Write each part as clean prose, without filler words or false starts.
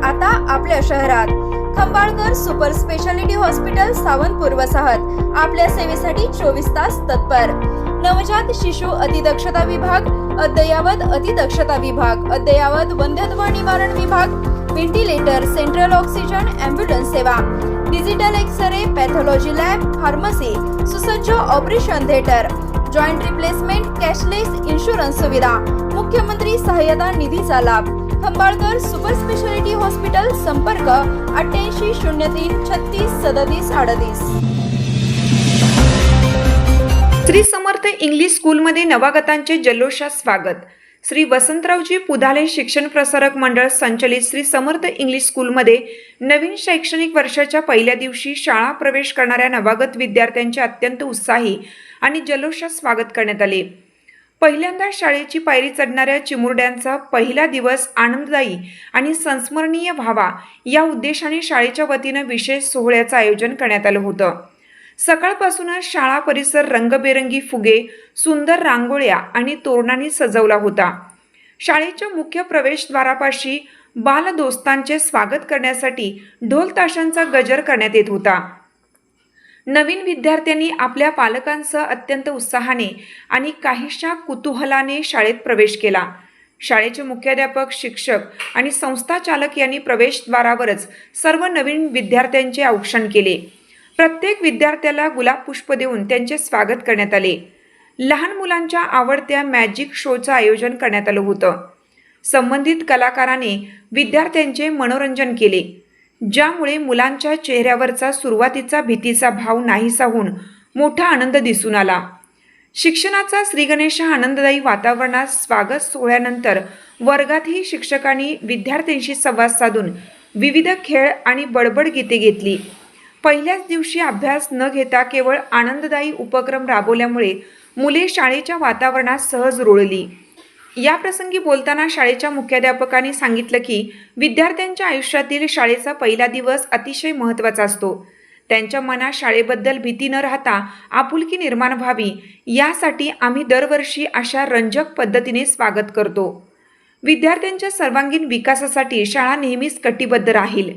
आता आपल्या शहरात Khambalkar super speciality hospital Sawantpur वसाहत आपल्या सेवेसाठी 24 तास तत्पर। नवजात शिशु अतिदक्षता विभाग, अद्ययावत अतिदक्षता विभाग, अद्ययावत वंध्यत्व निवारण विभाग, व्हेंटिलेटर, सेंट्रल ऑक्सिजन, ॲम्ब्युलन्स सेवा, digital x-ray, pathology lab, pharmacy, सुसज्ज operation theatre, joint replacement, cashless insurance सुविधा, मुख्यमंत्री सहाय्यता निधीचा लाभ। खंबाळकर सुपर स्पेशालिटी हॉस्पिटल, संपर्क 88 03 36 37 38। श्री समर्थ इंग्लिश स्कूलमध्ये नवागतांचे जल्लोषात स्वागत। श्री वसंतरावजी पुधाले शिक्षण प्रसारक मंडळ संचलित श्री समर्थ इंग्लिश स्कूलमध्ये नवीन शैक्षणिक वर्षाच्या पहिल्या दिवशी शाळा प्रवेश करणाऱ्या नवागत विद्यार्थ्यांचे अत्यंत उत्साही आणि जल्लोषात स्वागत करण्यात आले। पहिल्यांदा शाळेची पायरी चढणाऱ्या चिमुरड्यांचा पहिला दिवस आनंददायी आणि संस्मरणीय व्हावा या उद्देशाने शाळेच्या वतीने विशेष सोहळ्याचं आयोजन करण्यात आलं होतं। सकाळपासूनच शाळा परिसर रंगबेरंगी फुगे, सुंदर रांगोळ्या आणि तोरणांनी सजवला होता। शाळेच्या मुख्य प्रवेशद्वारापाशी बालदोस्तांचे स्वागत करण्यासाठी ढोल ताशांचा गजर करण्यात येत होता। नवीन विद्यार्थ्यांनी आपल्या पालकांसह अत्यंत उत्साहाने आणि काहीशा कुतूहलाने शाळेत प्रवेश केला। शाळेचे मुख्याध्यापक, शिक्षक आणि संस्था चालक यांनी प्रवेशद्वारावरच सर्व नवीन विद्यार्थ्यांचे औक्षण केले। प्रत्येक विद्यार्थ्याला गुलाब पुष्प देऊन त्यांचे स्वागत करण्यात आले। लहान मुलांच्या आवडत्या मॅजिक शोचं आयोजन करण्यात आलं होतं। संबंधित कलाकाराने विद्यार्थ्यांचे मनोरंजन केले, ज्यामुळे मुलांच्या चेहऱ्यावरचा सुरुवातीचा भीतीचा भाव नाहीसा होऊन मोठा आनंद दिसून आला। शिक्षणाचा श्रीगणेश आनंददायी वातावरणात स्वागत सोहळ्यानंतर वर्गातही शिक्षकांनी विद्यार्थ्यांशी संवाद साधून विविध खेळ आणि बडबड गीते घेतली। पहिल्याच दिवशी अभ्यास न घेता केवळ आनंददायी उपक्रम राबवल्यामुळे मुले शाळेच्या वातावरणात सहज रुळली। या प्रसंगी बोलताना शाळेच्या मुख्याध्यापकांनी सांगितलं की विद्यार्थ्यांच्या आयुष्यातील शाळेचा पहिला दिवस अतिशय महत्त्वाचा असतो। त्यांच्या मनात शाळेबद्दल भीती न राहता आपुलकी निर्माण व्हावी यासाठी आम्ही दरवर्षी अशा रंजक पद्धतीने स्वागत करतो। विद्यार्थ्यांच्या सर्वांगीण विकासासाठी शाळा नेहमीच कटिबद्ध राहील।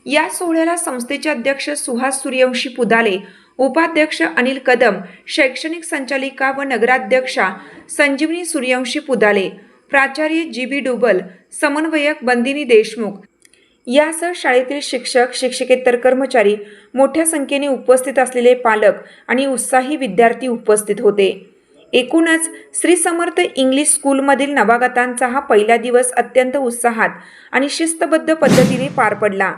या सोहळ्याला संस्थेचे अध्यक्ष सुहास सूर्यवंशी पुधाले, उपाध्यक्ष अनिल कदम, शैक्षणिक संचालिका व नगराध्यक्षा संजीवनी सूर्यवंशी पुधाले, प्राचार्य GB डुबल, समन्वयक बंदिनी देशमुख यासह शाळेतील शिक्षक, शिक्षकेतर कर्मचारी, मोठ्या संख्येने उपस्थित असलेले पालक आणि उत्साही विद्यार्थी उपस्थित होते। एकूणच श्री समर्थ इंग्लिश स्कूलमधील नवागतांचा हा पहिला दिवस अत्यंत उत्साहात आणि शिस्तबद्ध पद्धतीने पार पडला।